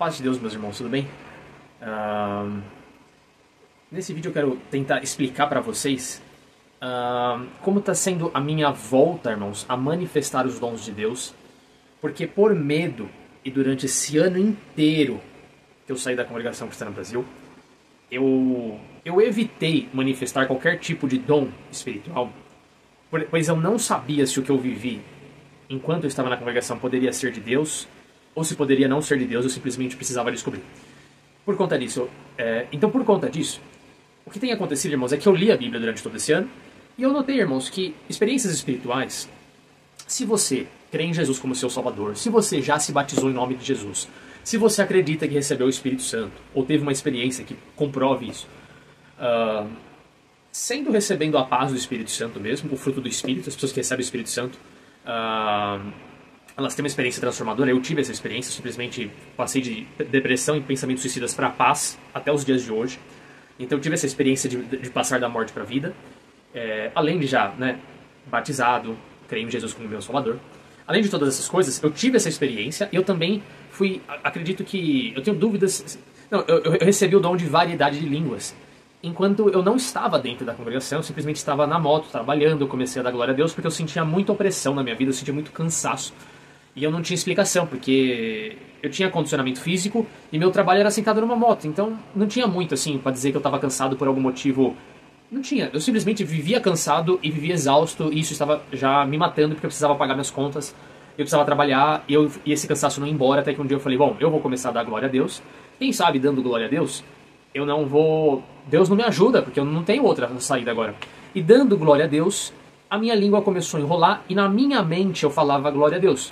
Paz de Deus, meus irmãos, tudo bem? Nesse vídeo eu quero tentar explicar para vocês como está sendo a minha volta, irmãos, a manifestar os dons de Deus. Porque por medo, e durante esse ano inteiro que eu saí da Congregação Cristã no Brasil, eu evitei manifestar qualquer tipo de dom espiritual, pois eu não sabia se o que eu vivi enquanto eu estava na congregação poderia ser de Deus, ou se poderia não ser de Deus, eu simplesmente precisava descobrir. Por conta disso, o que tem acontecido, irmãos, é que eu li a Bíblia durante todo esse ano, e eu notei, irmãos, que experiências espirituais, se você crê em Jesus como seu Salvador, se você já se batizou em nome de Jesus, se você acredita que recebeu o Espírito Santo, ou teve uma experiência que comprove isso, recebendo a paz do Espírito Santo mesmo, o fruto do Espírito, as pessoas que recebem o Espírito Santo, elas têm uma experiência transformadora. Eu tive essa experiência, simplesmente passei de depressão e pensamentos suicidas para a paz até os dias de hoje. Então eu tive essa experiência de passar da morte para a vida, além de já, batizado, creio em Jesus como meu Salvador. Além de todas essas coisas, eu tive essa experiência e eu também acredito que, eu tenho dúvidas, eu recebi o dom de variedade de línguas. Enquanto eu não estava dentro da congregação, eu simplesmente estava na moto, trabalhando, eu comecei a dar glória a Deus porque eu sentia muita opressão na minha vida, eu sentia muito cansaço. E eu não tinha explicação, porque eu tinha condicionamento físico e meu trabalho era sentado numa moto, então não tinha muito assim para dizer que eu estava cansado por algum motivo. Não tinha, eu simplesmente vivia cansado e vivia exausto, e isso estava já me matando porque eu precisava pagar minhas contas, eu precisava trabalhar, e esse cansaço não ia embora, até que um dia eu falei, bom, eu vou começar a dar glória a Deus. Quem sabe, dando glória a Deus, eu não vou... Deus não me ajuda, porque eu não tenho outra saída agora. E dando glória a Deus, a minha língua começou a enrolar, e na minha mente eu falava glória a Deus.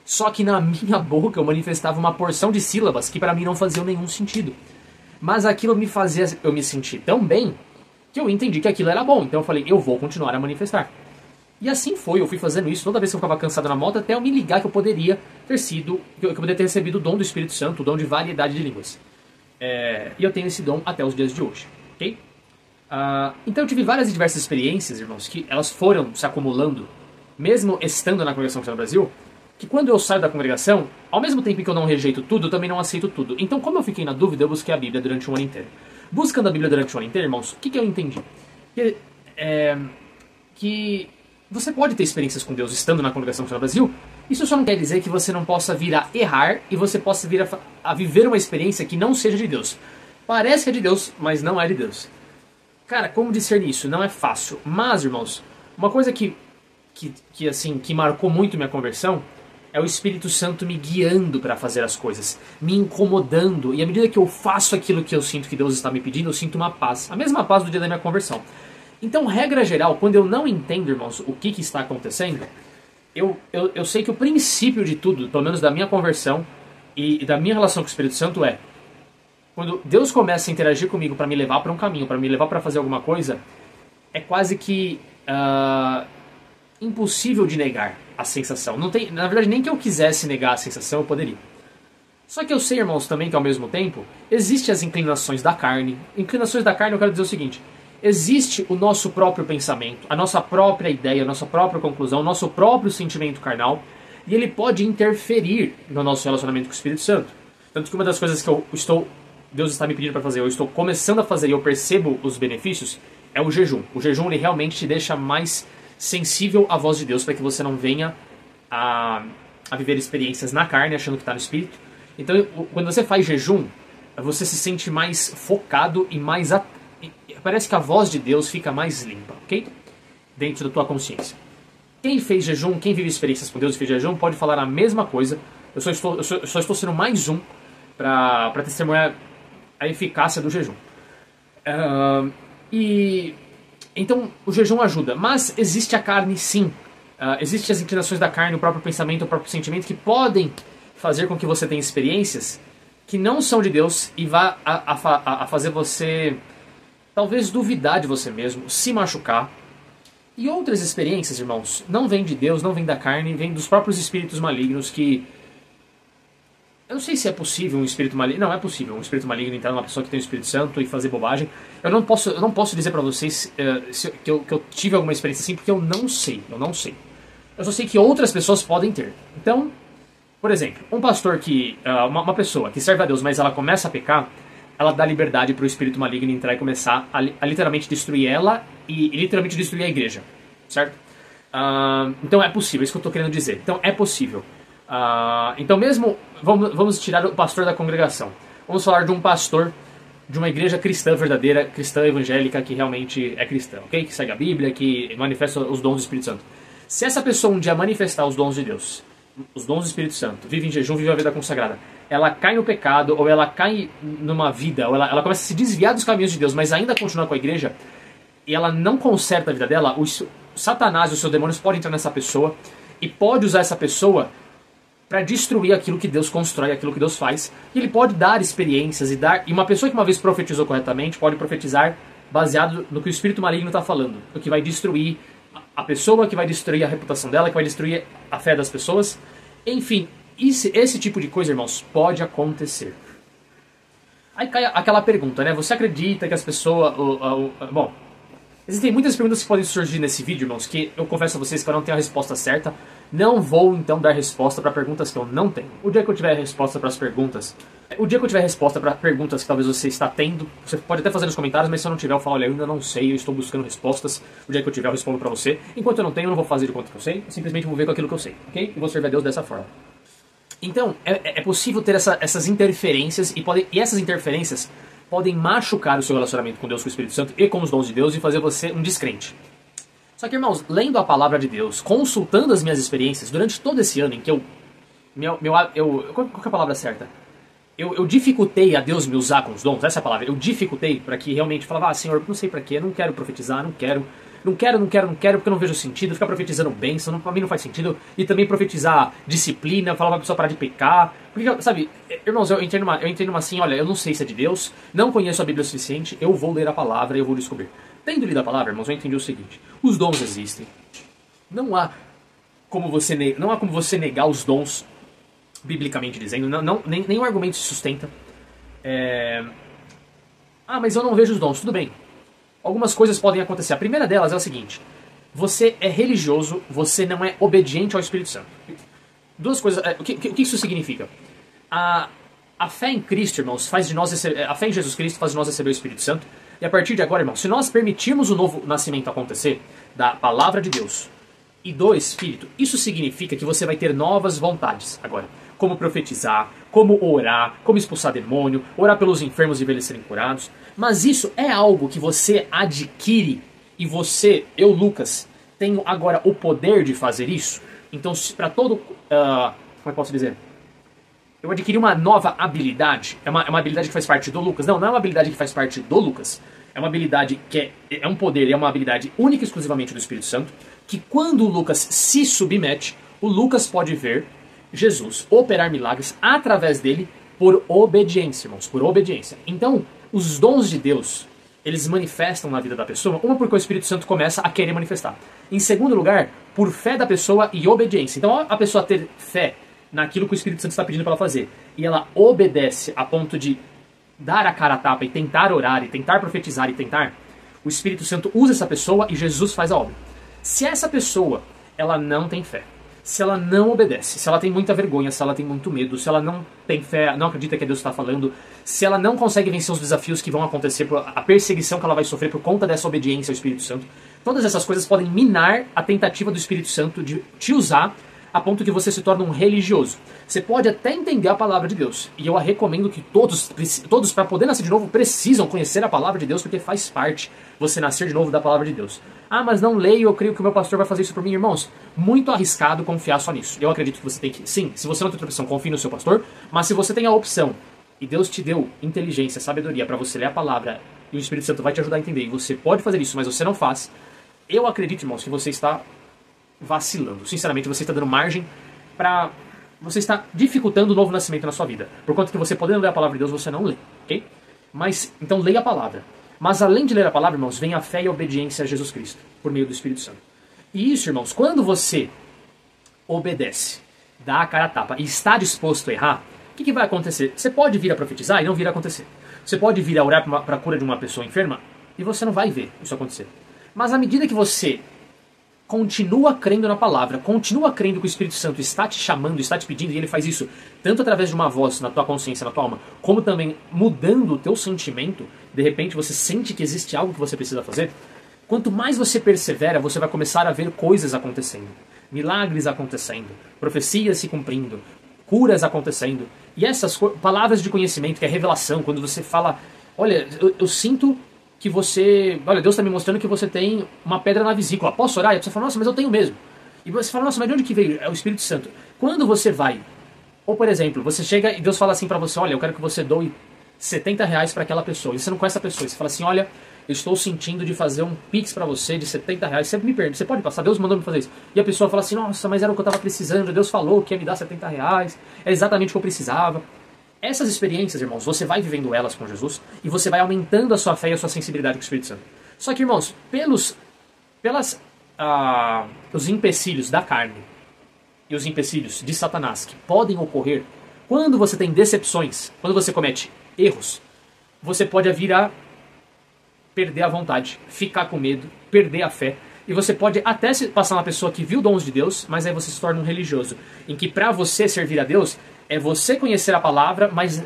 Só que na minha boca eu manifestava uma porção de sílabas que para mim não faziam nenhum sentido. Mas aquilo me fazia eu me sentir tão bem que eu entendi que aquilo era bom. Então eu falei, eu vou continuar a manifestar. E assim foi, eu fui fazendo isso toda vez que eu ficava cansado na moto, até eu me ligar que eu poderia ter recebido o dom do Espírito Santo, o dom de variedade de línguas. E eu tenho esse dom até os dias de hoje, ok? Então eu tive várias e diversas experiências, irmãos, que elas foram se acumulando, mesmo estando na Congregação Cristã no Brasil, que quando eu saio da congregação, ao mesmo tempo que eu não rejeito tudo, eu também não aceito tudo. Então, como eu fiquei na dúvida, eu busquei a Bíblia durante um ano inteiro. Buscando a Bíblia durante um ano inteiro, irmãos, o que eu entendi? Que você pode ter experiências com Deus estando na Congregação Cristã no Brasil. Isso só não quer dizer que você não possa vir a errar e você possa vir a viver uma experiência que não seja de Deus. Parece que é de Deus, mas não é de Deus. Cara, como discernir isso? Não é fácil. Mas, irmãos, uma coisa que marcou muito minha conversão é o Espírito Santo me guiando para fazer as coisas, me incomodando, e à medida que eu faço aquilo que eu sinto que Deus está me pedindo, eu sinto uma paz, a mesma paz do dia da minha conversão. Então, regra geral, quando eu não entendo, irmãos, o que está acontecendo, eu sei que o princípio de tudo, pelo menos da minha conversão e da minha relação com o Espírito Santo quando Deus começa a interagir comigo para me levar para um caminho, para me levar para fazer alguma coisa, é quase que impossível de negar a sensação. Não tem, na verdade, nem que eu quisesse negar a sensação, eu poderia. Só que eu sei, irmãos, também que ao mesmo tempo, existem as inclinações da carne. Inclinações da carne, eu quero dizer o seguinte: existe o nosso próprio pensamento, a nossa própria ideia, a nossa própria conclusão, o nosso próprio sentimento carnal, e ele pode interferir no nosso relacionamento com o Espírito Santo. Tanto que uma das coisas que Deus está me pedindo para fazer, eu estou começando a fazer e eu percebo os benefícios, é o jejum. O jejum, ele realmente te deixa mais sensível à voz de Deus, para que você não venha a viver experiências na carne, achando que está no Espírito. Então, quando você faz jejum, você se sente mais focado e mais... Parece que a voz de Deus fica mais limpa, ok? Dentro da tua consciência. Quem fez jejum, quem vive experiências com Deus e fez jejum, pode falar a mesma coisa. Eu só estou sendo mais um para testemunhar a eficácia do jejum. Então, o jejum ajuda, mas existe a carne, sim. Existem as inclinações da carne, o próprio pensamento, o próprio sentimento, que podem fazer com que você tenha experiências que não são de Deus e vá a fazer você, talvez, duvidar de você mesmo, se machucar. E outras experiências, irmãos, não vêm de Deus, não vêm da carne, vêm dos próprios espíritos malignos que... Eu não sei se é possível um espírito maligno... Não, é possível um espírito maligno entrar numa pessoa que tem o Espírito Santo e fazer bobagem. Eu não posso dizer pra vocês que eu tive alguma experiência assim, porque eu não sei. Eu só sei que outras pessoas podem ter. Então, Por exemplo, um pastor que, uma pessoa que serve a Deus, mas ela começa a pecar, ela dá liberdade para o espírito maligno entrar e começar a literalmente destruir ela e literalmente destruir a igreja, certo? Então é possível, é isso que eu estou querendo dizer. Então é possível. Então mesmo, vamos tirar o pastor da congregação. Vamos falar de um pastor de uma igreja cristã verdadeira, cristã evangélica, que realmente é cristã, ok? Que segue a Bíblia, que manifesta os dons do Espírito Santo. Se essa pessoa um dia manifestar os dons de Deus, os dons do Espírito Santo, vive em jejum, vive a vida consagrada, ela cai no pecado, ou ela cai numa vida, ou ela começa a se desviar dos caminhos de Deus, mas ainda continua com a igreja, e ela não conserta a vida dela, o Satanás e os seus demônios podem entrar nessa pessoa, e pode usar essa pessoa para destruir aquilo que Deus constrói, aquilo que Deus faz. E ele pode dar experiências e uma pessoa que uma vez profetizou corretamente pode profetizar baseado no que o espírito maligno está falando, o que vai destruir a pessoa, que vai destruir a reputação dela, que vai destruir a fé das pessoas. Enfim, esse tipo de coisa, irmãos, pode acontecer. Aí cai aquela pergunta, né? Você acredita que as pessoas... Bom, existem muitas perguntas que podem surgir nesse vídeo, irmãos, que eu confesso a vocês que eu não tenho a resposta certa. Não vou, então, dar resposta para perguntas que eu não tenho. O dia que eu tiver resposta para as perguntas... O dia que eu tiver resposta para perguntas que talvez você está tendo, você pode até fazer nos comentários, mas se eu não tiver, eu falo, olha, eu ainda não sei, eu estou buscando respostas. O dia que eu tiver, eu respondo para você. Enquanto eu não tenho, eu não vou fazer de conta que eu sei, eu simplesmente vou ver com aquilo que eu sei, ok? E vou servir a Deus dessa forma. Então, é possível ter essas interferências, e essas interferências podem machucar o seu relacionamento com Deus, com o Espírito Santo e com os dons de Deus e fazer você um descrente. Só que, irmãos, lendo a palavra de Deus, consultando as minhas experiências durante todo esse ano em que qual que é a palavra certa? Eu dificultei a Deus me usar com os dons, essa é a palavra. Eu dificultei para que realmente falava, Senhor, não sei para quê, não quero profetizar, não quero, porque eu não vejo sentido, ficar profetizando bênção, pra mim não faz sentido, e também profetizar disciplina, falar pra pessoa parar de pecar, porque, sabe, irmãos, eu entrei numa assim, olha, eu não sei se é de Deus, não conheço a Bíblia o suficiente, eu vou ler a palavra e eu vou descobrir. Tendo lido a palavra, irmãos, eu entendi o seguinte, os dons existem, não há como você negar os dons, biblicamente dizendo, nenhum argumento se sustenta. Mas eu não vejo os dons, tudo bem. Algumas coisas podem acontecer. A primeira delas é o seguinte: você é religioso, você não é obediente ao Espírito Santo. Duas coisas. O que isso significa? A fé em Cristo, irmãos, a fé em Jesus Cristo faz de nós receber o Espírito Santo. E a partir de agora, irmãos, se nós permitirmos o novo nascimento acontecer, da palavra de Deus e do Espírito, isso significa que você vai ter novas vontades agora. Como profetizar, como orar, como expulsar demônio, orar pelos enfermos e ver eles serem curados. Mas isso é algo que você adquire e eu, Lucas, tenho agora o poder de fazer isso. Então, para todo... como é que posso dizer? Eu adquiri uma nova habilidade. É uma habilidade que faz parte do Lucas. Não é uma habilidade que faz parte do Lucas. É uma habilidade que é um poder, é uma habilidade única e exclusivamente do Espírito Santo, que quando o Lucas se submete, o Lucas pode ver Jesus operar milagres através dele por obediência, irmãos, por obediência. Então, os dons de Deus, eles manifestam na vida da pessoa, uma porque o Espírito Santo começa a querer manifestar. Em segundo lugar, por fé da pessoa e obediência. Então, a pessoa ter fé naquilo que o Espírito Santo está pedindo para ela fazer, e ela obedece a ponto de dar a cara a tapa e tentar orar, e tentar profetizar, o Espírito Santo usa essa pessoa e Jesus faz a obra. Se essa pessoa, ela não tem fé, se ela não obedece, se ela tem muita vergonha, se ela tem muito medo, se ela não tem fé, não acredita que Deus está falando, se ela não consegue vencer os desafios que vão acontecer, a perseguição que ela vai sofrer por conta dessa obediência ao Espírito Santo, todas essas coisas podem minar a tentativa do Espírito Santo de te usar a ponto que você se torna um religioso. Você pode até entender a palavra de Deus, e eu recomendo que todos para poder nascer de novo, precisam conhecer a palavra de Deus, porque faz parte você nascer de novo da palavra de Deus. Mas não leio, eu creio que o meu pastor vai fazer isso por mim, irmãos. Muito arriscado confiar só nisso. Eu acredito que você tem que, sim, se você não tem outra opção, confie no seu pastor, mas se você tem a opção, e Deus te deu inteligência, sabedoria para você ler a palavra, e o Espírito Santo vai te ajudar a entender, e você pode fazer isso, mas você não faz, eu acredito, irmãos, que você está vacilando. Sinceramente, você está dando margem para... Você está dificultando o novo nascimento na sua vida. Por conta que você podendo ler a palavra de Deus, você não lê, ok? Mas, então leia a palavra. Mas além de ler a palavra, irmãos, vem a fé e a obediência a Jesus Cristo, por meio do Espírito Santo. E isso, irmãos, quando você obedece, dá a cara a tapa e está disposto a errar, o que vai acontecer? Você pode vir a profetizar e não vir a acontecer. Você pode vir a orar para a cura de uma pessoa enferma e você não vai ver isso acontecer. Mas à medida que você continua crendo na palavra, continua crendo que o Espírito Santo está te chamando, está te pedindo, e ele faz isso tanto através de uma voz na tua consciência, na tua alma, como também mudando o teu sentimento, de repente você sente que existe algo que você precisa fazer, quanto mais você persevera, você vai começar a ver coisas acontecendo, milagres acontecendo, profecias se cumprindo, curas acontecendo, e essas palavras de conhecimento, que é revelação, quando você fala, olha, eu sinto que você, olha, Deus está me mostrando que você tem uma pedra na vesícula, posso orar? E você fala, nossa, mas eu tenho mesmo. E você fala, nossa, mas de onde que veio? É o Espírito Santo. Quando você vai, ou por exemplo, você chega e Deus fala assim pra você, olha, eu quero que você doe R$70 para aquela pessoa, e você não conhece a pessoa, e você fala assim, olha, eu estou sentindo de fazer um pix pra você de R$70, você me pergunta, você pode passar? Deus mandou me fazer isso. E a pessoa fala assim, nossa, mas era o que eu estava precisando, Deus falou que ia me dar R$70, é exatamente o que eu precisava. Essas experiências, irmãos, você vai vivendo elas com Jesus e você vai aumentando a sua fé e a sua sensibilidade com o Espírito Santo. Só que, irmãos, os empecilhos da carne e os empecilhos de Satanás que podem ocorrer quando você tem decepções, quando você comete erros, você pode vir a perder a vontade, ficar com medo, perder a fé. E você pode até se passar uma pessoa que viu dons de Deus, mas aí você se torna um religioso. Em que pra você servir a Deus, é você conhecer a palavra, mas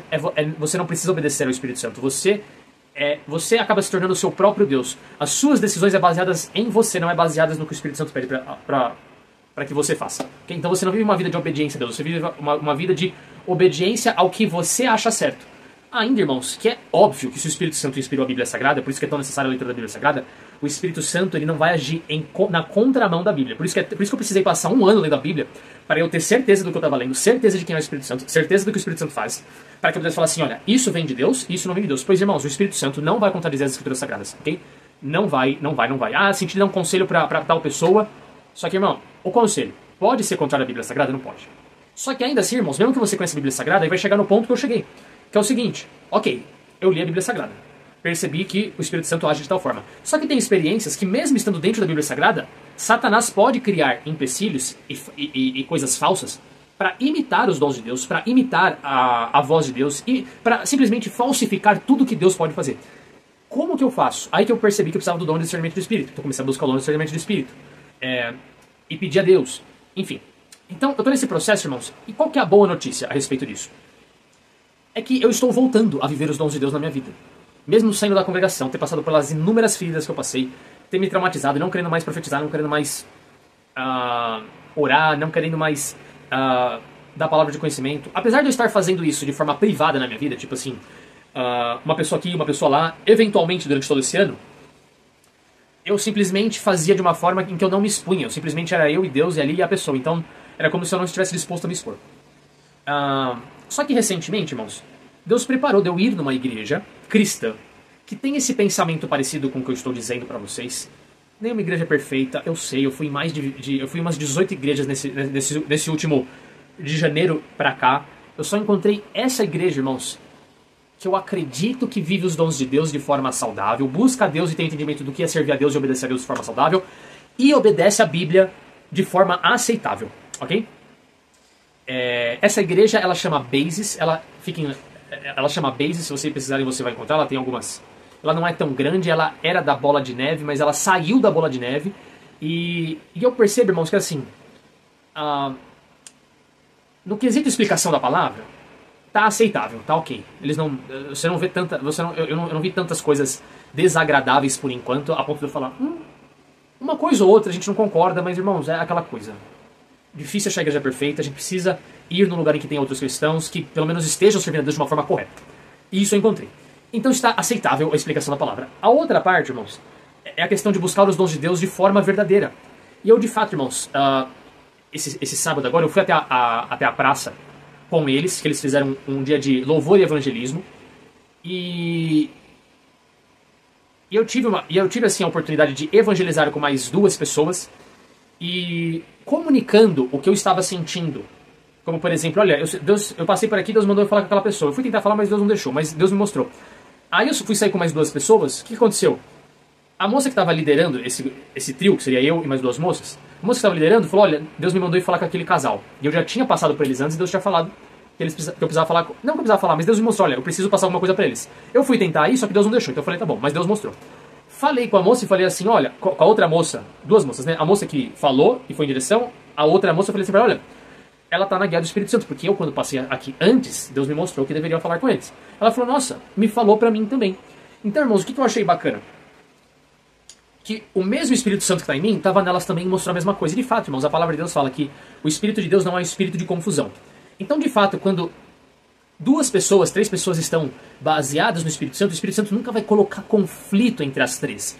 você não precisa obedecer ao Espírito Santo. Você acaba se tornando o seu próprio Deus. As suas decisões é baseadas em você, não é baseadas no que o Espírito Santo pede para que você faça. Okay? Então você não vive uma vida de obediência a Deus, você vive uma vida de obediência ao que você acha certo. Ainda, irmãos, que é óbvio que se o Espírito Santo inspirou a Bíblia Sagrada, por isso que é tão necessária a leitura da Bíblia Sagrada, o Espírito Santo ele não vai agir na contramão da Bíblia. Por isso que eu precisei passar um ano lendo a Bíblia, para eu ter certeza do que eu estava lendo, certeza de quem é o Espírito Santo, certeza do que o Espírito Santo faz, para que eu pudesse falar assim, olha, isso vem de Deus, isso não vem de Deus. Pois, irmãos, o Espírito Santo não vai contradizer as Escrituras Sagradas, ok? Não vai. Ah, senti dar um conselho para tal pessoa. Só que, irmão, o conselho pode ser contrário à Bíblia Sagrada? Não pode. Só que ainda assim, irmãos, mesmo que você conheça a Bíblia Sagrada, aí vai chegar no ponto que eu cheguei, que é o seguinte, ok, eu li a Bíblia Sagrada, percebi que o Espírito Santo age de tal forma. Só que tem experiências que, mesmo estando dentro da Bíblia Sagrada, Satanás pode criar empecilhos e coisas falsas para imitar os dons de Deus, para imitar a voz de Deus e para simplesmente falsificar tudo que Deus pode fazer. Como que eu faço? Aí que eu percebi que eu precisava do dom de discernimento do Espírito. Então eu comecei a buscar o dom de discernimento do Espírito. E pedir a Deus. Enfim. Então eu estou nesse processo, irmãos. E qual que é a boa notícia a respeito disso? É que eu estou voltando a viver os dons de Deus na minha vida. Mesmo saindo da congregação, ter passado pelas inúmeras feridas que eu passei, ter me traumatizado, não querendo mais profetizar, não querendo mais orar, não querendo mais dar palavra de conhecimento. Apesar de eu estar fazendo isso de forma privada na minha vida, tipo assim, uma pessoa aqui, uma pessoa lá, eventualmente durante todo esse ano, eu simplesmente fazia de uma forma em que eu não me expunha. Eu simplesmente era eu e Deus e ali a pessoa. Então, era como se eu não estivesse disposto a me expor. Só que recentemente, irmãos, Deus preparou de eu ir numa igreja cristã que tem esse pensamento parecido com o que eu estou dizendo para vocês. Nenhuma igreja perfeita, eu sei, eu fui em umas 18 igrejas nesse último de janeiro pra cá. Eu só encontrei essa igreja, irmãos, que eu acredito que vive os dons de Deus de forma saudável, busca a Deus e tem entendimento do que é servir a Deus e obedecer a Deus de forma saudável, e obedece a Bíblia de forma aceitável, ok? Essa igreja, ela chama Basis, ela chama Basis, se vocês precisarem você vai encontrar, ela tem algumas... Ela não é tão grande, ela era da Bola de Neve, mas ela saiu da Bola de Neve, e eu percebo, irmãos, que assim, no quesito explicação da palavra, tá aceitável, tá ok. Você não vê eu não vi tantas coisas desagradáveis por enquanto, a ponto de eu falar, uma coisa ou outra a gente não concorda, mas irmãos, é aquela coisa. Difícil achar a igreja perfeita, a gente precisa ir num lugar em que tem outros cristãos que pelo menos estejam servindo a Deus de uma forma correta. E isso eu encontrei. Então está aceitável a explicação da palavra. A outra parte, irmãos, é a questão de buscar os dons de Deus de forma verdadeira. E eu, de fato, irmãos, esse sábado agora, eu fui até a praça com eles, que eles fizeram um dia de louvor e evangelismo. E eu tive assim, a oportunidade de evangelizar com mais 2 pessoas e comunicando o que eu estava sentindo. Como, por exemplo, olha, eu passei por aqui, Deus mandou eu falar com aquela pessoa. Eu fui tentar falar, mas Deus não deixou, mas Deus me mostrou. Aí eu fui sair com mais 2 pessoas, o que aconteceu? A moça que estava liderando esse trio, que seria eu e mais 2 moças, a moça que estava liderando falou, olha, Deus me mandou ir falar com aquele casal. E eu já tinha passado por eles antes e Deus tinha falado que eu precisava falar, não que eu precisava falar, mas Deus me mostrou, olha, eu preciso passar alguma coisa pra eles. Eu fui tentar ir, só que Deus não deixou, então eu falei, tá bom, mas Deus mostrou. falei com a moça e falei assim, olha, com a outra moça, duas moças, né? A moça que falou e foi em direção, a outra moça eu falei assim, olha, ela tá na guia do Espírito Santo, porque eu quando passei aqui antes, Deus me mostrou que deveria falar com eles. Ela falou, nossa, me falou pra mim também. Então, irmãos, o que eu achei bacana? Que o mesmo Espírito Santo que está em mim, estava nelas também e mostrou a mesma coisa. E de fato, irmãos, a palavra de Deus fala que o Espírito de Deus não é um espírito de confusão. Então, de fato, quando duas pessoas, três pessoas estão baseadas no Espírito Santo nunca vai colocar conflito entre as três.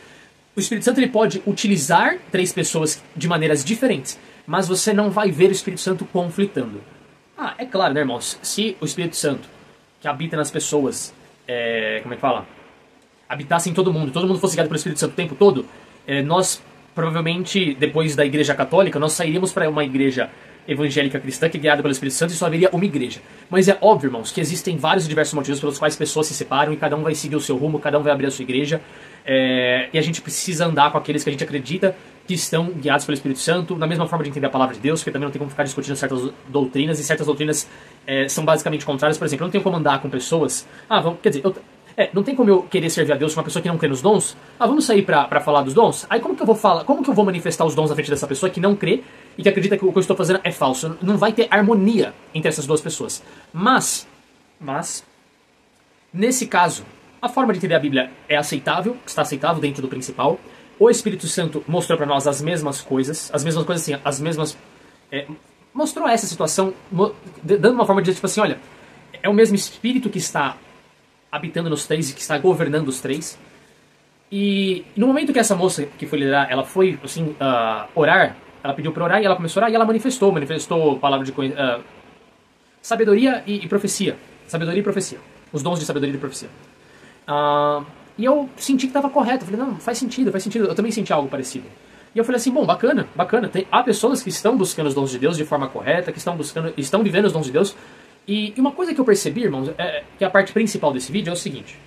O Espírito Santo ele pode utilizar três pessoas de maneiras diferentes, mas você não vai ver o Espírito Santo conflitando. Ah, é claro, né, irmãos? Se o Espírito Santo, que habita nas pessoas, como é que fala? Habitasse em todo mundo fosse guiado pelo Espírito Santo o tempo todo, nós provavelmente, depois da Igreja Católica, nós sairíamos para uma igreja evangélica cristã que é guiada pelo Espírito Santo e só haveria uma igreja. Mas é óbvio, irmãos, que existem vários e diversos motivos pelos quais pessoas se separam e cada um vai seguir o seu rumo, cada um vai abrir a sua igreja, e a gente precisa andar com aqueles que a gente acredita que estão guiados pelo Espírito Santo, na mesma forma de entender a palavra de Deus, porque também não tem como ficar discutindo certas doutrinas, e certas doutrinas são basicamente contrárias. Por exemplo, eu não tenho como andar com pessoas... não tem como eu querer servir a Deus com uma pessoa que não crê nos dons. Vamos sair pra falar dos dons? Aí como que eu vou falar? Como que eu vou manifestar os dons na frente dessa pessoa que não crê e que acredita que o que eu estou fazendo é falso? Não vai ter harmonia entre essas duas pessoas. Mas nesse caso, a forma de entender a Bíblia é aceitável, está aceitável dentro do principal. O Espírito Santo mostrou para nós as mesmas coisas assim, as mesmas... mostrou essa situação, dando uma forma de dizer, tipo assim, olha, é o mesmo Espírito que está habitando nos três e que está governando os três. E no momento que essa moça que foi liderar, ela foi assim, orar, ela pediu para orar e ela começou a orar e ela manifestou palavra de sabedoria e profecia. Sabedoria e profecia. Os dons de sabedoria e de profecia. E eu senti que estava correto. Eu falei, não, faz sentido. Eu também senti algo parecido. E eu falei assim, bom, bacana. Há pessoas que estão buscando os dons de Deus de forma correta, que estão vivendo os dons de Deus. E uma coisa que eu percebi, irmãos, que a parte principal desse vídeo é o seguinte.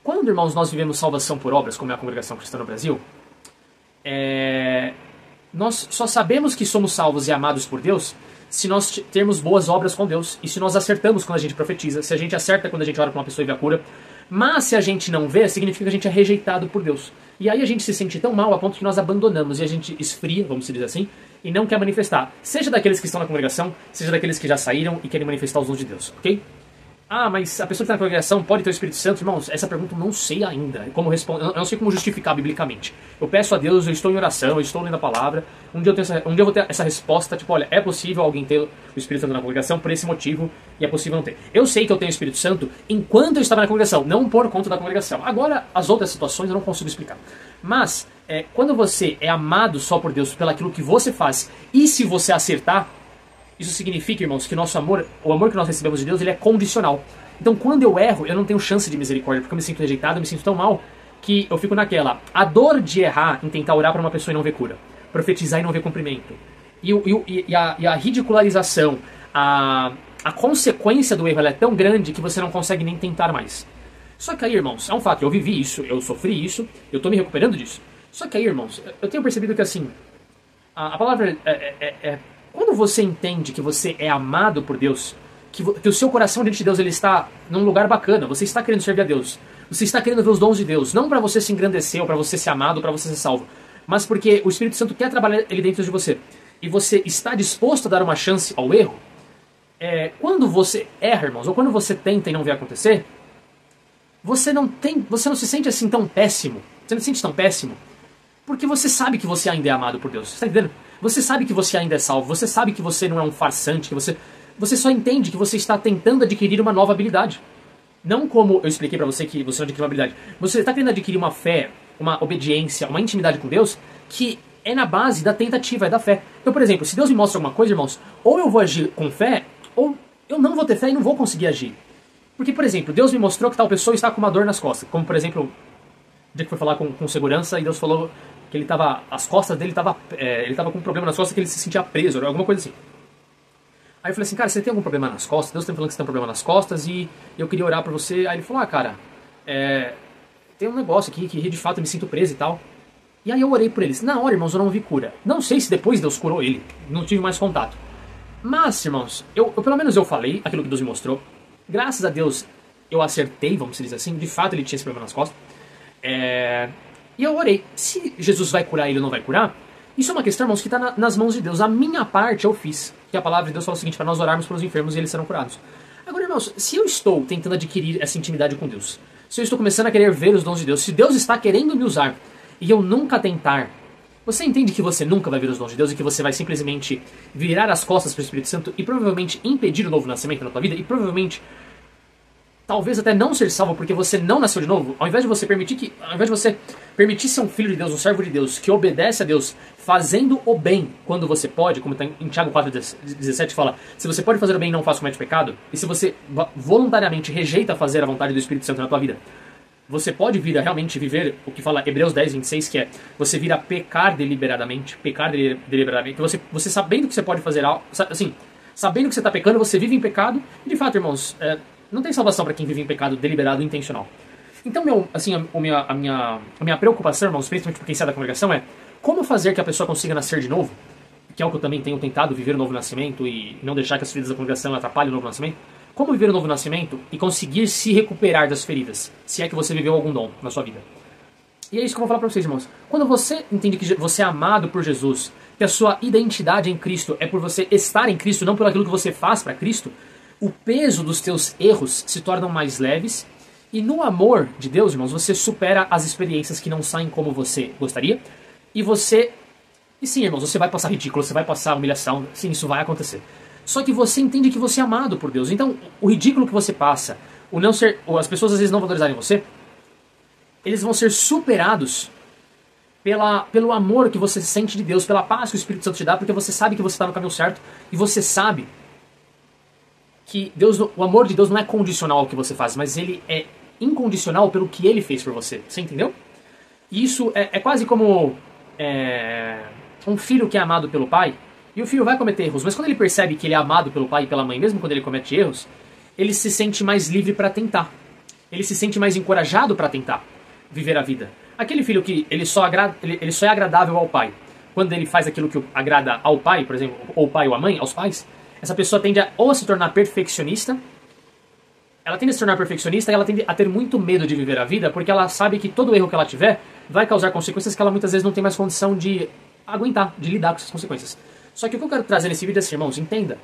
Quando, irmãos, nós vivemos salvação por obras, como é a Congregação Cristã no Brasil, nós só sabemos que somos salvos e amados por Deus se nós termos boas obras com Deus e se nós acertamos quando a gente profetiza, se a gente acerta quando a gente ora para uma pessoa e vê a cura. Mas se a gente não vê, significa que a gente é rejeitado por Deus. E aí a gente se sente tão mal a ponto que nós abandonamos e a gente esfria, vamos dizer assim, e não quer manifestar. Seja daqueles que estão na congregação, seja daqueles que já saíram e querem manifestar os dons de Deus, ok? Mas a pessoa que está na congregação pode ter o Espírito Santo? Irmãos, essa pergunta eu não sei ainda. Eu não sei como justificar biblicamente. Eu peço a Deus, eu estou em oração, eu estou lendo a palavra. Um dia eu vou ter essa resposta, tipo, olha, é possível alguém ter o Espírito Santo na congregação por esse motivo, e é possível não ter. Eu sei que eu tenho o Espírito Santo enquanto eu estava na congregação, não por conta da congregação. Agora, as outras situações eu não consigo explicar. Mas, quando você é amado só por Deus, pelaquilo que você faz, e se você acertar, isso significa, irmãos, que o amor que nós recebemos de Deus, ele é condicional. Então, quando eu erro, eu não tenho chance de misericórdia, porque eu me sinto rejeitado, eu me sinto tão mal, que eu fico naquela. A dor de errar em tentar orar para uma pessoa e não ver cura, profetizar e não ver cumprimento, e a ridicularização, a consequência do erro, ela é tão grande que você não consegue nem tentar mais. Só que aí, irmãos, é um fato, eu vivi isso, eu sofri isso, eu estou me recuperando disso. Só que aí, irmãos, eu tenho percebido que assim, a palavra quando você entende que você é amado por Deus, que o seu coração diante de Deus ele está num lugar bacana, você está querendo servir a Deus, você está querendo ver os dons de Deus, não para você se engrandecer, ou para você ser amado, ou para você ser salvo, mas porque o Espírito Santo quer trabalhar ele dentro de você, e você está disposto a dar uma chance ao erro. Quando você erra, irmãos, ou quando você tenta e não vê acontecer, você não se sente assim tão péssimo, você não se sente tão péssimo, porque você sabe que você ainda é amado por Deus, você está entendendo? Você sabe que você ainda é salvo, você sabe que você não é um farsante, que você só entende que você está tentando adquirir uma nova habilidade. Não como eu expliquei pra você que você não adquiriu uma habilidade. Você está querendo adquirir uma fé, uma obediência, uma intimidade com Deus, que é na base da tentativa, é da fé. Então, por exemplo, se Deus me mostra alguma coisa, irmãos, ou eu vou agir com fé, ou eu não vou ter fé e não vou conseguir agir. Porque, por exemplo, Deus me mostrou que tal pessoa está com uma dor nas costas. Como, por exemplo, o dia que foi falar com segurança e Deus falou que as costas dele ele tava com um problema nas costas, que ele se sentia preso, ou alguma coisa assim. Aí eu falei assim, cara, você tem algum problema nas costas? Deus tá me falando que você tem um problema nas costas e eu queria orar pra você. Aí ele falou, cara, tem um negócio aqui que de fato eu me sinto preso e tal. E aí eu orei por eles. Na hora, irmãos, eu não vi cura. Não sei se depois Deus curou ele, não tive mais contato. Mas, irmãos, pelo menos eu falei aquilo que Deus me mostrou. Graças a Deus eu acertei, vamos dizer assim, de fato ele tinha esse problema nas costas. E eu orei. Se Jesus vai curar ele ou não vai curar, isso é uma questão, irmãos, que está nas mãos de Deus. A minha parte eu fiz. Que a palavra de Deus fala o seguinte, para nós orarmos pelos enfermos e eles serão curados. Agora, irmãos, se eu estou tentando adquirir essa intimidade com Deus, se eu estou começando a querer ver os dons de Deus, se Deus está querendo me usar e eu nunca tentar, você entende que você nunca vai ver os dons de Deus e que você vai simplesmente virar as costas para o Espírito Santo e provavelmente impedir o novo nascimento na tua vida e provavelmente, talvez até não ser salvo porque você não nasceu de novo, ao invés de você permitir ser um filho de Deus, um servo de Deus, que obedece a Deus, fazendo o bem quando você pode, como está em Tiago 4,17 fala, se você pode fazer o bem, não faça, comete pecado, e se você voluntariamente rejeita fazer a vontade do Espírito Santo na tua vida, você pode vir a realmente viver o que fala Hebreus 10:26, que é você vir a pecar deliberadamente, você sabendo que você pode fazer algo, assim, sabendo que você está pecando, você vive em pecado, e de fato, irmãos, não tem salvação para quem vive em pecado deliberado e intencional. Então, a minha preocupação, irmãos, principalmente por quem sai da congregação, é como fazer que a pessoa consiga nascer de novo, que é o que eu também tenho tentado, viver o novo nascimento e não deixar que as feridas da congregação atrapalhem o novo nascimento. Como viver o novo nascimento e conseguir se recuperar das feridas, se é que você viveu algum dom na sua vida. E é isso que eu vou falar para vocês, irmãos. Quando você entende que você é amado por Jesus, que a sua identidade em Cristo é por você estar em Cristo, não por aquilo que você faz para Cristo, o peso dos teus erros se tornam mais leves e no amor de Deus, irmãos, você supera as experiências que não saem como você gostaria e sim, irmãos, você vai passar ridículo, você vai passar humilhação, sim, isso vai acontecer. Só que você entende que você é amado por Deus. Então, o ridículo que você passa, as pessoas às vezes não valorizarem você, eles vão ser superados pelo amor que você sente de Deus, pela paz que o Espírito Santo te dá, porque você sabe que você está no caminho certo e você sabe que o amor de Deus não é condicional ao que você faz, mas ele é incondicional pelo que ele fez por você. Você entendeu? E isso é quase como um filho que é amado pelo pai. E o filho vai cometer erros, mas quando ele percebe que ele é amado pelo pai e pela mãe, mesmo quando ele comete erros, ele se sente mais livre para tentar. Ele se sente mais encorajado para tentar viver a vida. Aquele filho que ele só é agradável ao pai quando ele faz aquilo que agrada ao pai, por exemplo, ou o pai ou a mãe, aos pais, essa pessoa tende a se tornar perfeccionista. Ela tende a se tornar perfeccionista e ela tende a ter muito medo de viver a vida porque ela sabe que todo erro que ela tiver vai causar consequências que ela muitas vezes não tem mais condição de aguentar, de lidar com essas consequências. Só que o que eu quero trazer nesse vídeo é assim, irmãos, entenda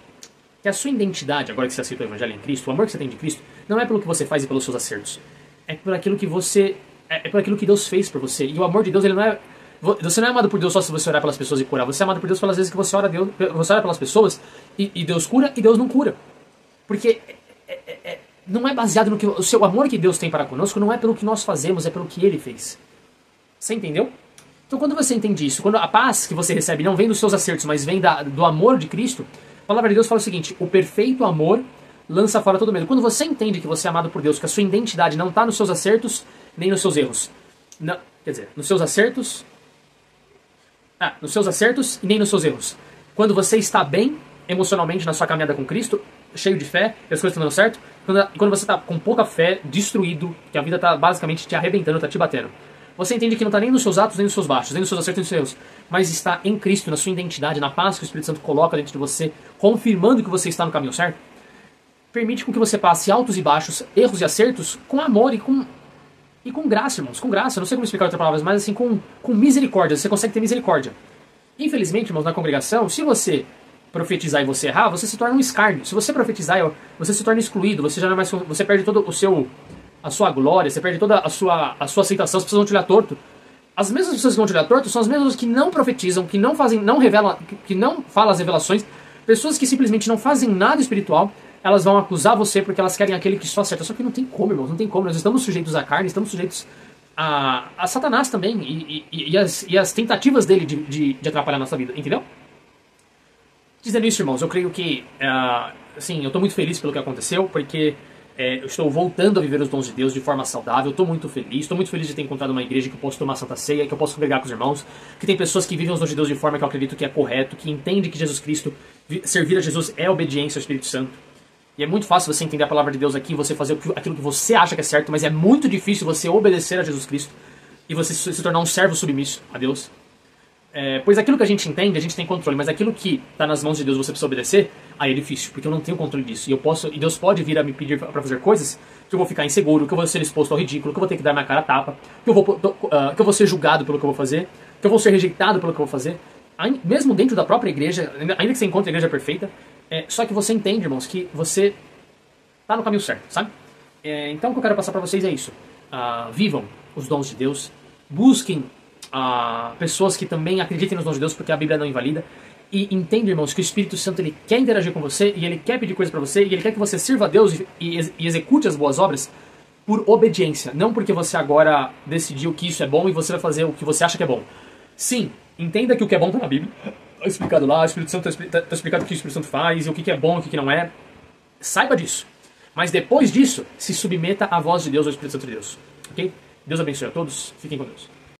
que a sua identidade, agora que você aceitou o Evangelho em Cristo, o amor que você tem de Cristo, não é pelo que você faz e pelos seus acertos. É por aquilo que por aquilo que Deus fez por você. E o amor de Deus, ele não é... Você não é amado por Deus só se você orar pelas pessoas e curar. Você é amado por Deus pelas vezes que você ora pelas pessoas e Deus cura e Deus não cura. Porque não é baseado no que... O seu amor que Deus tem para conosco não é pelo que nós fazemos, é pelo que Ele fez. Você entendeu? Então quando você entende isso, quando a paz que você recebe não vem dos seus acertos, mas vem do amor de Cristo, a palavra de Deus fala o seguinte, o perfeito amor lança fora todo medo. Quando você entende que você é amado por Deus, que a sua identidade não está nos seus acertos, nem nos seus erros. Não, quer dizer, nos seus acertos e nem nos seus erros. Quando você está bem emocionalmente na sua caminhada com Cristo, cheio de fé, e as coisas estão dando certo, quando você está com pouca fé, destruído, que a vida está basicamente te arrebentando, está te batendo. Você entende que não está nem nos seus atos, nem nos seus baixos, nem nos seus acertos, nem nos seus erros, mas está em Cristo, na sua identidade, na paz que o Espírito Santo coloca dentro de você, confirmando que você está no caminho certo. Permite com que você passe altos e baixos, erros e acertos, com amor e com graça, irmãos, com graça. Eu não sei como explicar outras palavras, mas assim, com misericórdia. Você consegue ter misericórdia. Infelizmente, irmãos, na congregação, se você profetizar e você errar, você se torna um escárnio. Se você profetizar, você se torna excluído, você já não é mais, você perde todo a sua glória, você perde toda a sua aceitação, as pessoas vão te olhar torto. As mesmas pessoas que vão te olhar torto são as mesmas que não profetizam, que não fazem, não revelam, que não falam as revelações, pessoas que simplesmente não fazem nada espiritual, elas vão acusar você porque elas querem aquele que só acerta. Só que não tem como, irmãos, não tem como. Nós estamos sujeitos à carne, estamos sujeitos a Satanás também e as tentativas dele de atrapalhar a nossa vida, entendeu? Dizendo isso, irmãos, eu creio que, assim, eu estou muito feliz pelo que aconteceu, porque eu estou voltando a viver os dons de Deus de forma saudável. Estou muito feliz de ter encontrado uma igreja que eu posso tomar Santa Ceia, que eu posso congregar com os irmãos, que tem pessoas que vivem os dons de Deus de forma que eu acredito que é correto, que entende que Jesus Cristo, servir a Jesus é obediência ao Espírito Santo. E é muito fácil você entender a palavra de Deus aqui, você fazer aquilo que você acha que é certo, mas é muito difícil você obedecer a Jesus Cristo e você se tornar um servo submisso a Deus. Pois aquilo que a gente entende, a gente tem controle, mas aquilo que está nas mãos de Deus você precisa obedecer, aí é difícil, porque eu não tenho controle disso. E Deus pode vir a me pedir para fazer coisas que eu vou ficar inseguro, que eu vou ser exposto ao ridículo, que eu vou ter que dar minha cara a tapa, que eu vou ser julgado pelo que eu vou fazer, que eu vou ser rejeitado pelo que eu vou fazer, mesmo dentro da própria igreja, ainda que você encontre a igreja perfeita, só que você entende, irmãos, que você está no caminho certo, sabe? Então o que eu quero passar para vocês é isso. Vivam os dons de Deus, busquem pessoas que também acreditem nos dons de Deus, porque a Bíblia não invalida. E entenda, irmãos, que o Espírito Santo ele quer interagir com você, e ele quer pedir coisas para você, e ele quer que você sirva a Deus e execute as boas obras por obediência. Não porque você agora decidiu que isso é bom e você vai fazer o que você acha que é bom. Sim, entenda que o que é bom está na Bíblia. Está explicado lá, o Espírito Santo está explicado o que o Espírito Santo faz, e o que é bom e o que não é. Saiba disso. Mas depois disso, se submeta à voz de Deus, ao Espírito Santo de Deus. Ok? Deus abençoe a todos. Fiquem com Deus.